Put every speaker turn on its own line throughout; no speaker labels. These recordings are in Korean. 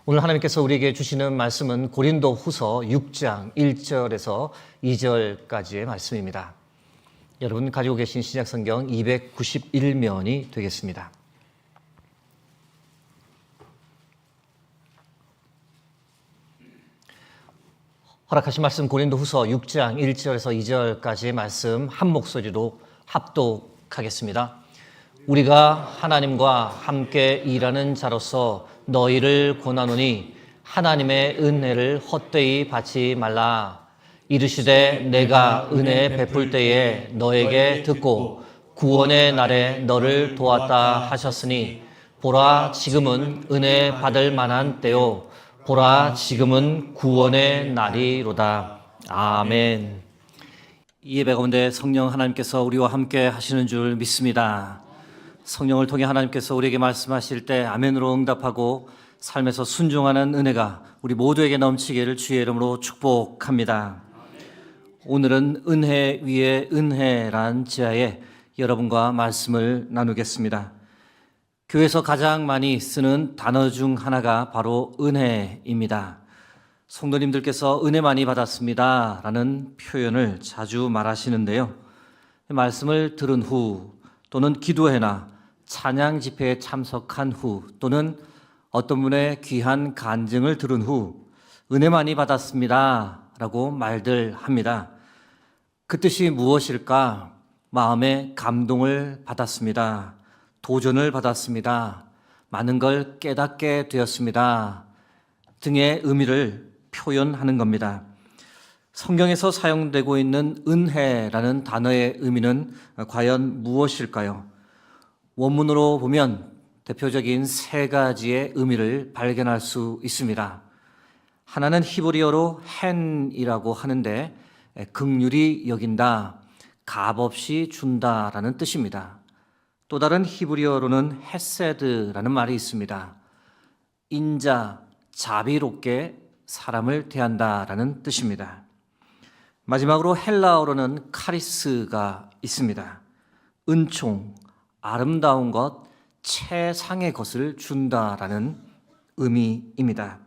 오늘 하나님께서 우리에게 주시는 말씀은 고린도후서 6장 1절에서 2절까지의 말씀입니다. 여러분 가지고 계신 신약성경 291면이 되겠습니다. 허락하신 말씀 고린도후서 6장 1절에서 2절까지의 말씀 한 목소리로 합독하겠습니다. 우리가 하나님과 함께 일하는 자로서 너희를 권하노니 하나님의 은혜를 헛되이 받지 말라. 이르시되 내가 은혜 베풀 때에 너에게 듣고 구원의 날에 너를 도왔다 하셨으니 보라 지금은 은혜 받을 만한 때요 보라 지금은 구원의 날이로다. 아멘. 이 예배 가운데 성령 하나님께서 우리와 함께 하시는 줄 믿습니다. 성령을 통해 하나님께서 우리에게 말씀하실 때 아멘으로 응답하고 삶에서 순종하는 은혜가 우리 모두에게 넘치기를 주의 이름으로 축복합니다. 오늘은 은혜 위에 은혜란 지하에 여러분과 말씀을 나누겠습니다. 교회에서 가장 많이 쓰는 단어 중 하나가 바로 은혜입니다. 성도님들께서 은혜 많이 받았습니다 라는 표현을 자주 말하시는데요. 말씀을 들은 후 또는 기도회나 찬양 집회에 참석한 후 또는 어떤 분의 귀한 간증을 들은 후 은혜 많이 받았습니다 라고 말들 합니다. 그 뜻이 무엇일까? 마음에 감동을 받았습니다. 도전을 받았습니다. 많은 걸 깨닫게 되었습니다. 등의 의미를 표현하는 겁니다. 성경에서 사용되고 있는 은혜라는 단어의 의미는 과연 무엇일까요? 원문으로 보면 대표적인 세 가지의 의미를 발견할 수 있습니다. 하나는 히브리어로 헨이라고 하는데 긍휼히 여긴다, 값없이 준다라는 뜻입니다. 또 다른 히브리어로는 헤세드라는 말이 있습니다. 인자, 자비롭게 사람을 대한다라는 뜻입니다. 마지막으로 헬라어로는 카리스가 있습니다. 은총, 아름다운 것, 최상의 것을 준다라는 의미입니다.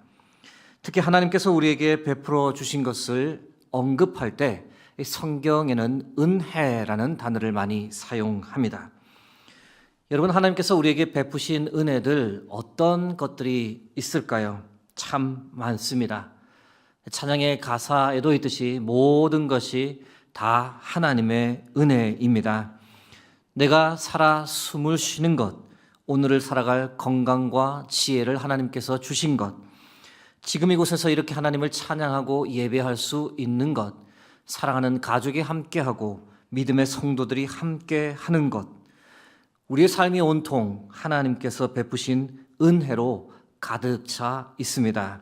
특히 하나님께서 우리에게 베풀어 주신 것을 언급할 때 성경에는 은혜라는 단어를 많이 사용합니다. 여러분, 하나님께서 우리에게 베푸신 은혜들 어떤 것들이 있을까요? 참 많습니다. 찬양의 가사에도 있듯이 모든 것이 다 하나님의 은혜입니다. 내가 살아 숨을 쉬는 것, 오늘을 살아갈 건강과 지혜를 하나님께서 주신 것, 지금 이곳에서 이렇게 하나님을 찬양하고 예배할 수 있는 것, 사랑하는 가족이 함께하고 믿음의 성도들이 함께하는 것, 우리의 삶이 온통 하나님께서 베푸신 은혜로 가득 차 있습니다.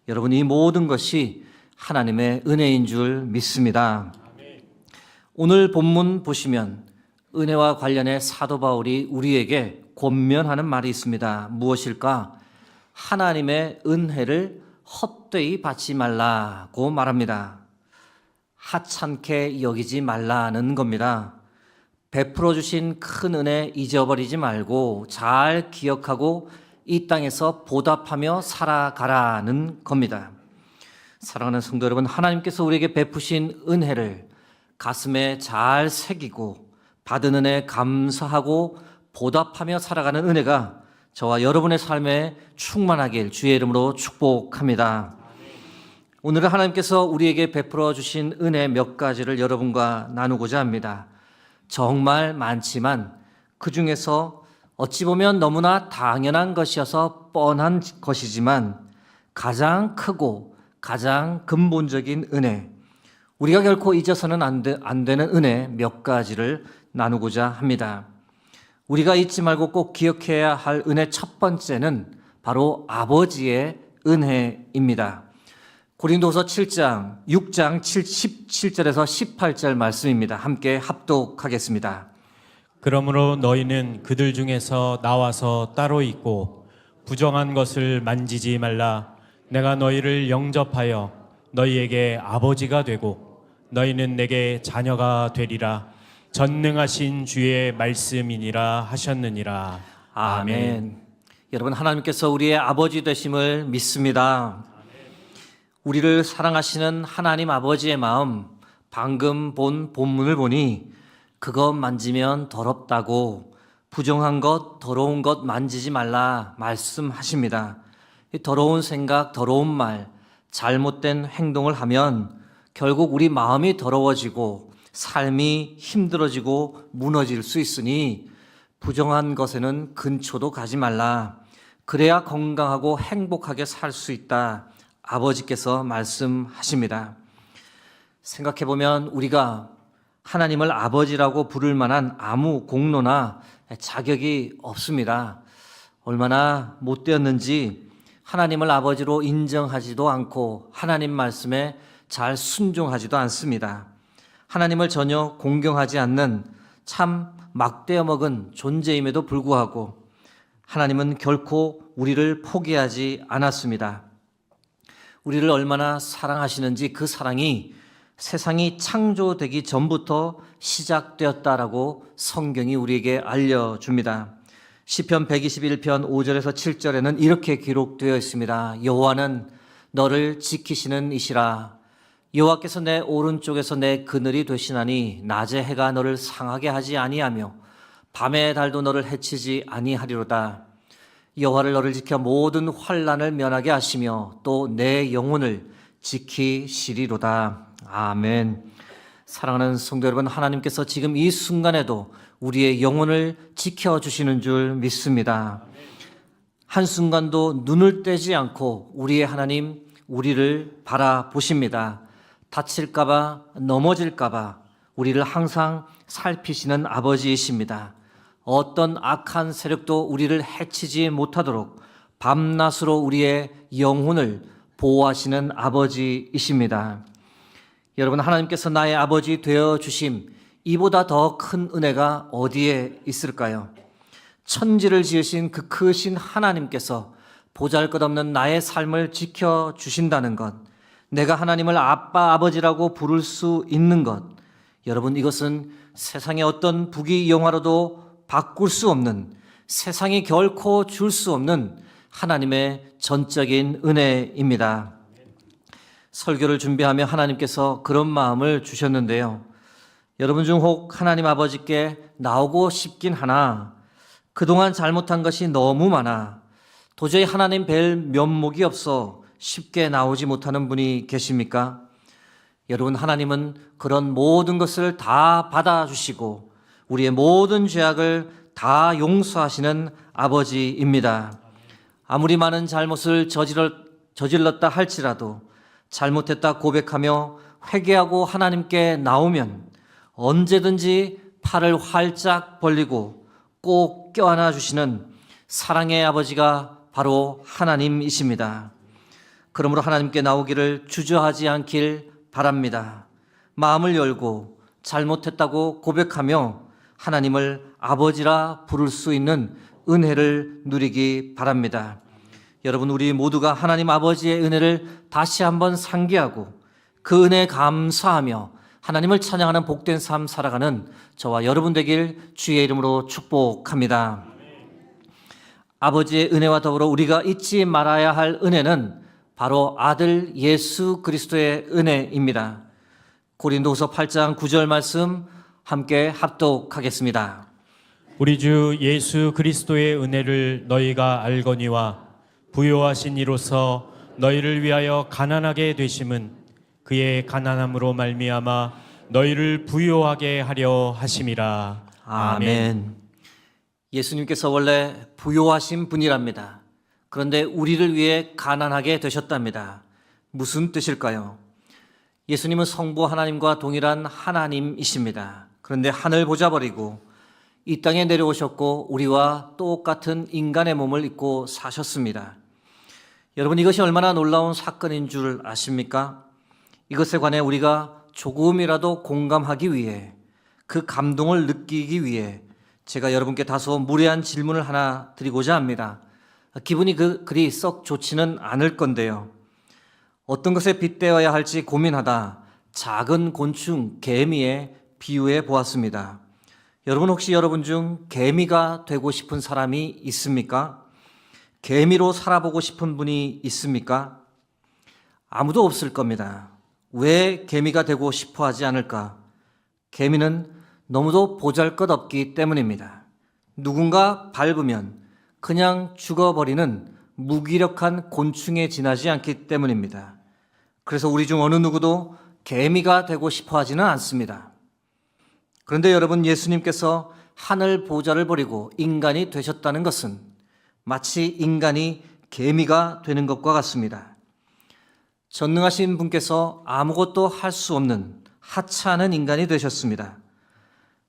여러분, 이 모든 것이 하나님의 은혜인 줄 믿습니다. 오늘 본문 보시면 은혜와 관련해 사도 바울이 우리에게 권면하는 말이 있습니다. 무엇일까? 하나님의 은혜를 헛되이 받지 말라고 말합니다. 하찮게 여기지 말라는 겁니다. 베풀어 주신 큰 은혜 잊어버리지 말고 잘 기억하고 이 땅에서 보답하며 살아가라는 겁니다. 사랑하는 성도 여러분, 하나님께서 우리에게 베푸신 은혜를 가슴에 잘 새기고 받은 은혜 감사하고 보답하며 살아가는 은혜가 저와 여러분의 삶에 충만하길 주의 이름으로 축복합니다. 오늘은 하나님께서 우리에게 베풀어 주신 은혜 몇 가지를 여러분과 나누고자 합니다. 정말 많지만 그 중에서 어찌 보면 너무나 당연한 것이어서 뻔한 것이지만 가장 크고 가장 근본적인 은혜, 우리가 결코 잊어서는 안 되는 은혜 몇 가지를 나누고자 합니다. 우리가 잊지 말고 꼭 기억해야 할 은혜 첫 번째는 바로 아버지의 은혜입니다. 고린도서 6장 17절에서 18절 말씀입니다. 함께 합독하겠습니다.
그러므로 너희는 그들 중에서 나와서 따로 있고 부정한 것을 만지지 말라. 내가 너희를 영접하여 너희에게 아버지가 되고 너희는 내게 자녀가 되리라. 전능하신 주의 말씀이니라 하셨느니라.
아멘. 여러분, 하나님께서 우리의 아버지 되심을 믿습니다. 우리를 사랑하시는 하나님 아버지의 마음, 방금 본 본문을 보니 그것 만지면 더럽다고, 부정한 것, 더러운 것 만지지 말라 말씀하십니다. 이 더러운 생각, 더러운 말, 잘못된 행동을 하면 결국 우리 마음이 더러워지고 삶이 힘들어지고 무너질 수 있으니 부정한 것에는 근처도 가지 말라. 그래야 건강하고 행복하게 살 수 있다. 아버지께서 말씀하십니다. 생각해보면 우리가 하나님을 아버지라고 부를 만한 아무 공로나 자격이 없습니다. 얼마나 못되었는지 하나님을 아버지로 인정하지도 않고 하나님 말씀에 잘 순종하지도 않습니다. 하나님을 전혀 공경하지 않는 참 막대어 먹은 존재임에도 불구하고 하나님은 결코 우리를 포기하지 않았습니다. 우리를 얼마나 사랑하시는지 그 사랑이 세상이 창조되기 전부터 시작되었다라고 성경이 우리에게 알려줍니다. 시편 121편 5절에서 7절에는 이렇게 기록되어 있습니다. 여호와는 너를 지키시는 이시라. 여호와께서 내 오른쪽에서 내 그늘이 되시나니 낮에 해가 너를 상하게 하지 아니하며 밤의 달도 너를 해치지 아니하리로다. 여호와를 너를 지켜 모든 환난을 면하게 하시며 또 내 영혼을 지키시리로다. 아멘. 사랑하는 성도 여러분, 하나님께서 지금 이 순간에도 우리의 영혼을 지켜주시는 줄 믿습니다. 한순간도 눈을 떼지 않고 우리의 하나님, 우리를 바라보십니다. 다칠까봐, 넘어질까봐 우리를 항상 살피시는 아버지이십니다. 어떤 악한 세력도 우리를 해치지 못하도록 밤낮으로 우리의 영혼을 보호하시는 아버지이십니다. 여러분, 하나님께서 나의 아버지 되어주심, 이보다 더 큰 은혜가 어디에 있을까요? 천지를 지으신 그 크신 하나님께서 보잘것없는 나의 삶을 지켜주신다는 것, 내가 하나님을 아빠, 아버지라고 부를 수 있는 것, 여러분, 이것은 세상의 어떤 부귀영화로도 바꿀 수 없는, 세상이 결코 줄 수 없는 하나님의 전적인 은혜입니다. 설교를 준비하며 하나님께서 그런 마음을 주셨는데요. 여러분 중 혹 하나님 아버지께 나오고 싶긴 하나 그동안 잘못한 것이 너무 많아 도저히 하나님 뵐 면목이 없어 쉽게 나오지 못하는 분이 계십니까? 여러분, 하나님은 그런 모든 것을 다 받아주시고 우리의 모든 죄악을 다 용서하시는 아버지입니다. 아무리 많은 잘못을 저질렀다 할지라도 잘못했다 고백하며 회개하고 하나님께 나오면 언제든지 팔을 활짝 벌리고 꼭 껴안아 주시는 사랑의 아버지가 바로 하나님이십니다. 그러므로 하나님께 나오기를 주저하지 않길 바랍니다. 마음을 열고 잘못했다고 고백하며 하나님을 아버지라 부를 수 있는 은혜를 누리기 바랍니다. 여러분, 우리 모두가 하나님 아버지의 은혜를 다시 한번 상기하고 그 은혜에 감사하며 하나님을 찬양하는 복된 삶 살아가는 저와 여러분 되길 주의 이름으로 축복합니다. 아버지의 은혜와 더불어 우리가 잊지 말아야 할 은혜는 바로 아들 예수 그리스도의 은혜입니다. 고린도후서 8장 9절 말씀 함께 합독하겠습니다.
우리 주 예수 그리스도의 은혜를 너희가 알거니와 부요하신 이로써 너희를 위하여 가난하게 되심은 그의 가난함으로 말미암아 너희를 부요하게 하려 하심이라.
아멘. 예수님께서 원래 부요하신 분이랍니다. 그런데 우리를 위해 가난하게 되셨답니다. 무슨 뜻일까요? 예수님은 성부 하나님과 동일한 하나님이십니다. 그런데 하늘 보좌 버리고 이 땅에 내려오셨고 우리와 똑같은 인간의 몸을 입고 사셨습니다. 여러분, 이것이 얼마나 놀라운 사건인 줄 아십니까? 이것에 관해 우리가 조금이라도 공감하기 위해, 그 감동을 느끼기 위해 제가 여러분께 다소 무례한 질문을 하나 드리고자 합니다. 기분이 그리 썩 좋지는 않을 건데요. 어떤 것에 빗대어야 할지 고민하다 작은 곤충, 개미에 비유해 보았습니다. 여러분, 혹시 여러분 중 개미가 되고 싶은 사람이 있습니까? 개미로 살아보고 싶은 분이 있습니까? 아무도 없을 겁니다. 왜 개미가 되고 싶어 하지 않을까? 개미는 너무도 보잘것없기 때문입니다. 누군가 밟으면 그냥 죽어버리는 무기력한 곤충에 지나지 않기 때문입니다. 그래서 우리 중 어느 누구도 개미가 되고 싶어 하지는 않습니다. 그런데 여러분, 예수님께서 하늘 보좌를 버리고 인간이 되셨다는 것은 마치 인간이 개미가 되는 것과 같습니다. 전능하신 분께서 아무것도 할 수 없는 하찮은 인간이 되셨습니다.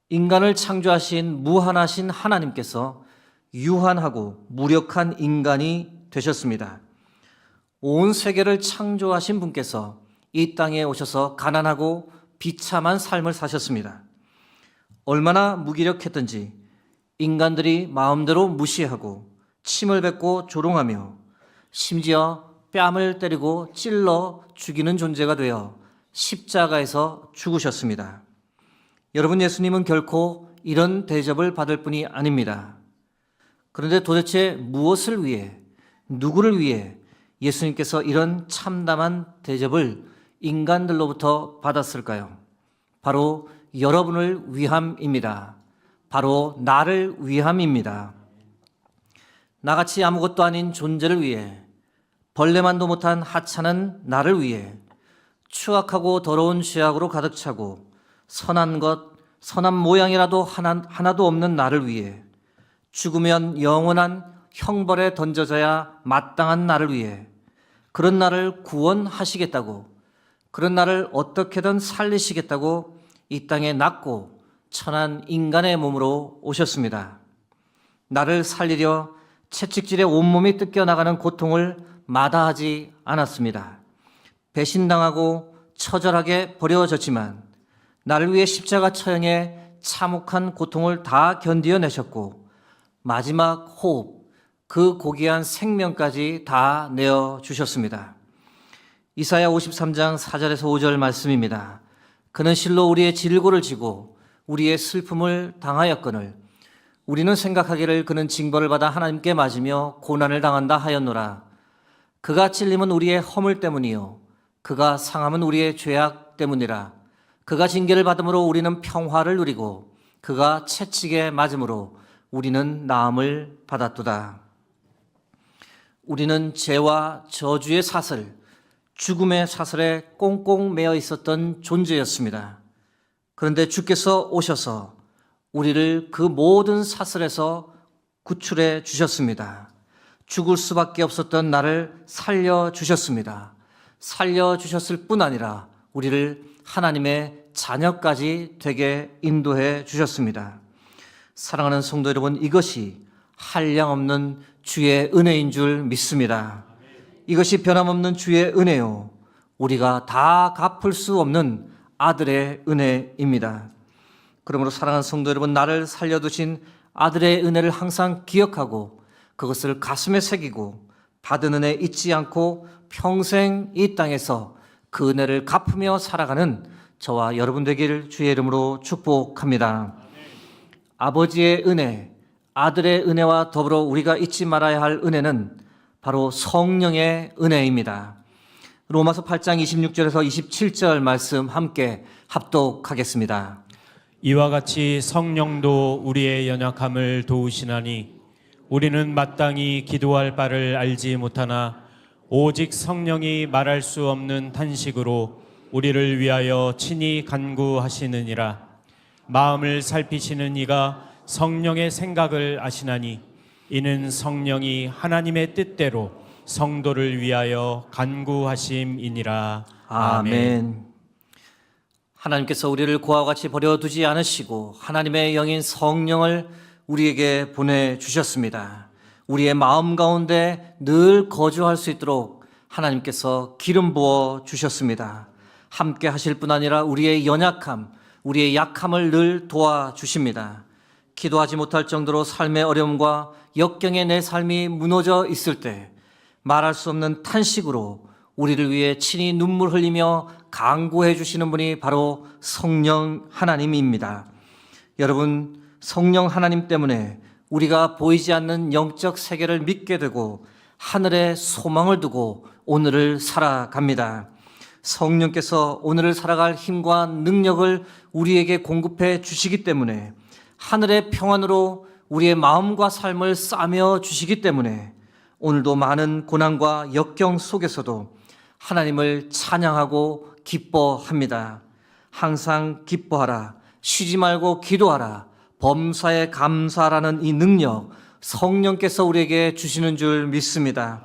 인간을 창조하신 무한하신 하나님께서 유한하고 무력한 인간이 되셨습니다. 온 세계를 창조하신 분께서 이 땅에 오셔서 가난하고 비참한 삶을 사셨습니다. 얼마나 무기력했던지 인간들이 마음대로 무시하고 침을 뱉고 조롱하며 심지어 뺨을 때리고 찔러 죽이는 존재가 되어 십자가에서 죽으셨습니다. 여러분, 예수님은 결코 이런 대접을 받을 분이 아닙니다. 그런데 도대체 무엇을 위해, 누구를 위해 예수님께서 이런 참담한 대접을 인간들로부터 받았을까요? 바로 여러분을 위함입니다. 바로 나를 위함입니다. 나같이 아무것도 아닌 존재를 위해, 벌레만도 못한 하찮은 나를 위해, 추악하고 더러운 죄악으로 가득 차고 선한 모양이라도 하나도 없는 나를 위해, 죽으면 영원한 형벌에 던져져야 마땅한 나를 위해, 그런 나를 구원하시겠다고, 그런 나를 어떻게든 살리시겠다고 이 땅에 낮고 천한 인간의 몸으로 오셨습니다. 나를 살리려 채찍질에 온몸이 뜯겨나가는 고통을 마다하지 않았습니다. 배신당하고 처절하게 버려졌지만 나를 위해 십자가 처형에 참혹한 고통을 다 견디어내셨고 마지막 호흡, 그 고귀한 생명까지 다 내어주셨습니다. 이사야 53장 4절에서 5절 말씀입니다. 그는 실로 우리의 질고를 지고 우리의 슬픔을 당하였거늘 우리는 생각하기를 그는 징벌을 받아 하나님께 맞으며 고난을 당한다 하였노라. 그가 찔림은 우리의 허물 때문이요 그가 상함은 우리의 죄악 때문이라. 그가 징계를 받음으로 우리는 평화를 누리고 그가 채찍에 맞음으로 우리는 나음을 받았도다. 우리는 죄와 저주의 사슬, 죽음의 사슬에 꽁꽁 매어 있었던 존재였습니다. 그런데 주께서 오셔서 우리를 그 모든 사슬에서 구출해 주셨습니다. 죽을 수밖에 없었던 나를 살려주셨습니다. 살려주셨을 뿐 아니라 우리를 하나님의 자녀까지 되게 인도해 주셨습니다. 사랑하는 성도 여러분, 이것이 한량없는 주의 은혜인 줄 믿습니다. 이것이 변함없는 주의 은혜요, 우리가 다 갚을 수 없는 아들의 은혜입니다. 그러므로 사랑하는 성도 여러분, 나를 살려두신 아들의 은혜를 항상 기억하고 그것을 가슴에 새기고 받은 은혜 잊지 않고 평생 이 땅에서 그 은혜를 갚으며 살아가는 저와 여러분 되기를 주의 이름으로 축복합니다. 아버지의 은혜, 아들의 은혜와 더불어 우리가 잊지 말아야 할 은혜는 바로 성령의 은혜입니다. 로마서 8장 26절에서 27절 말씀 함께 합독하겠습니다.
이와 같이 성령도 우리의 연약함을 도우시나니 우리는 마땅히 기도할 바를 알지 못하나 오직 성령이 말할 수 없는 탄식으로 우리를 위하여 친히 간구하시느니라. 마음을 살피시는 이가 성령의 생각을 아시나니 이는 성령이 하나님의 뜻대로 성도를 위하여 간구하심이니라.
아멘. 하나님께서 우리를 그와 같이 버려두지 않으시고 하나님의 영인 성령을 우리에게 보내주셨습니다. 우리의 마음 가운데 늘 거주할 수 있도록 하나님께서 기름 부어 주셨습니다. 함께 하실 뿐 아니라 우리의 연약함, 우리의 약함을 늘 도와주십니다. 기도하지 못할 정도로 삶의 어려움과 역경에 내 삶이 무너져 있을 때 말할 수 없는 탄식으로 우리를 위해 친히 눈물 흘리며 간구해 주시는 분이 바로 성령 하나님입니다. 여러분, 성령 하나님 때문에 우리가 보이지 않는 영적 세계를 믿게 되고 하늘에 소망을 두고 오늘을 살아갑니다. 성령께서 오늘을 살아갈 힘과 능력을 우리에게 공급해 주시기 때문에, 하늘의 평안으로 우리의 마음과 삶을 싸며 주시기 때문에 오늘도 많은 고난과 역경 속에서도 하나님을 찬양하고 기뻐합니다. 항상 기뻐하라, 쉬지 말고 기도하라, 범사에 감사하라는 이 능력, 성령께서 우리에게 주시는 줄 믿습니다.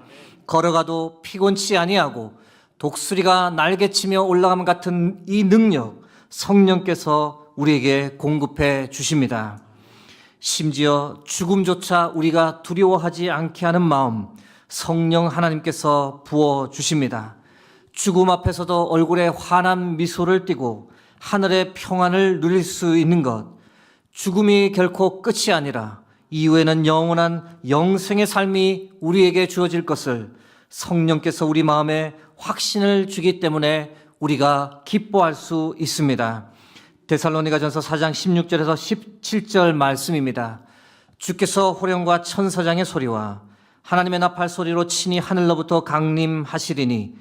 걸어가도 피곤치 아니하고 독수리가 날개치며 올라감 같은 이 능력, 성령께서 우리에게 공급해 주십니다. 심지어 죽음조차 우리가 두려워하지 않게 하는 마음, 성령 하나님께서 부어 주십니다. 죽음 앞에서도 얼굴에 환한 미소를 띠고 하늘의 평안을 누릴 수 있는 것, 죽음이 결코 끝이 아니라 이후에는 영원한 영생의 삶이 우리에게 주어질 것을 성령께서 우리 마음에 확신을 주기 때문에 우리가 기뻐할 수 있습니다. 데살로니가전서 4장 16절에서 17절 말씀입니다. 주께서 호령과 천사장의 소리와 하나님의 나팔 소리로 친히 하늘로부터 강림하시리니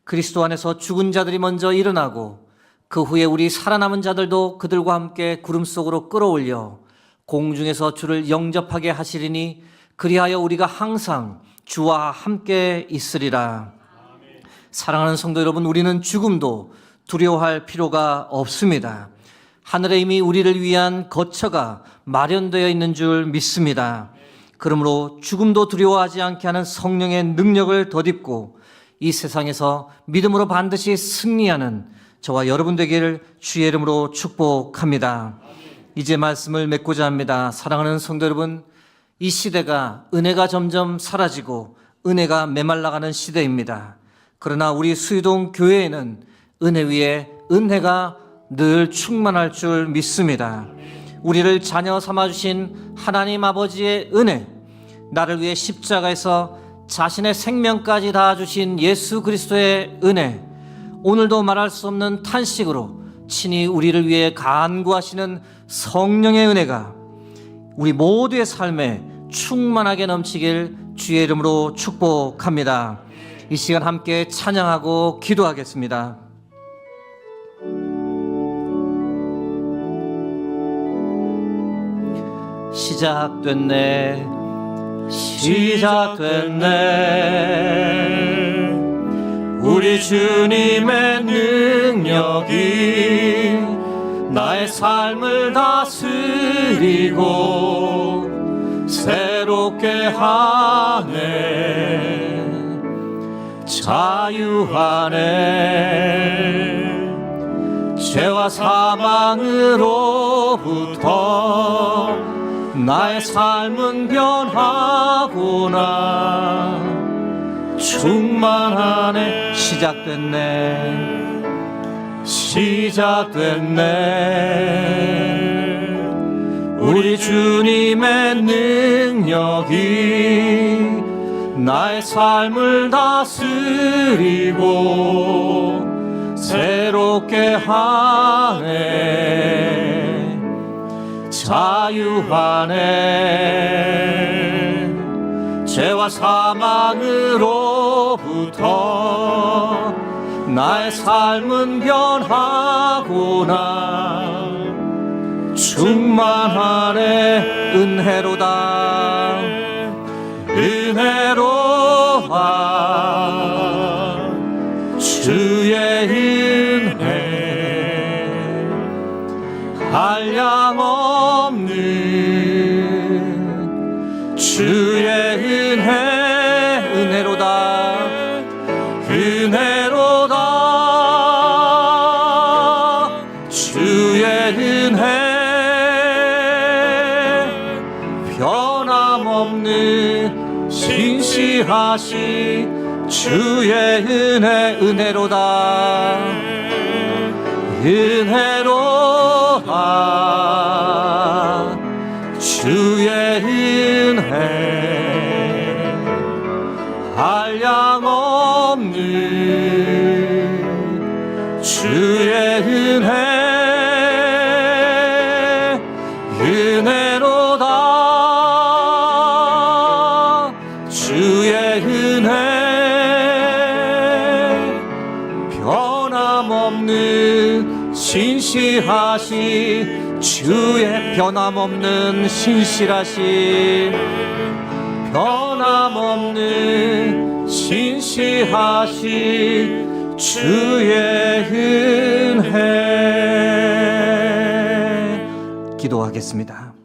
그리스도 안에서 죽은 자들이 먼저 일어나고 그 후에 우리 살아남은 자들도 그들과 함께 구름 속으로 끌어올려 공중에서 주를 영접하게 하시리니 그리하여 우리가 항상 주와 함께 있으리라. 사랑하는 성도 여러분, 우리는 죽음도 두려워할 필요가 없습니다. 하늘에 이미 우리를 위한 거처가 마련되어 있는 줄 믿습니다. 그러므로 죽음도 두려워하지 않게 하는 성령의 능력을 덧입고 이 세상에서 믿음으로 반드시 승리하는 저와 여러분 되기를 주의 이름으로 축복합니다. 이제 말씀을 맺고자 합니다. 사랑하는 성도 여러분, 이 시대가 은혜가 점점 사라지고 은혜가 메말라가는 시대입니다. 그러나 우리 수유동 교회에는 은혜 위에 은혜가 늘 충만할 줄 믿습니다. 우리를 자녀 삼아주신 하나님 아버지의 은혜, 나를 위해 십자가에서 자신의 생명까지 다주신 예수 그리스도의 은혜, 오늘도 말할 수 없는 탄식으로 친히 우리를 위해 간구하시는 성령의 은혜가 우리 모두의 삶에 충만하게 넘치길 주의 이름으로 축복합니다. 이 시간 함께 찬양하고 기도하겠습니다. 시작됐네, 시작됐네. 우리 주님의 능력이 나의 삶을 다스리고 새롭게 하네, 자유하네. 죄와 사망으로부터 나의 삶은 변하구나. 충만하네. 시작됐네, 시작됐네. 우리 주님의 능력이 나의 삶을 다스리고 새롭게 하네, 자유하네. 죄와 사망으로부터 나의 삶은 변하구나. 충만하네. 은혜로다, 은혜로다. 주의 은혜 한량없는 주의 은혜. 은혜로다, 은혜로다. 주의 은혜 변함없는 신실하신 주의 은혜. 은혜로다, 은혜로다. 주의 은혜 한량없는 주의 은혜. 은혜로다, 신실하신 주의 변함없는 신실하신 변함없는 신실하신 주의 은혜. 기도하겠습니다.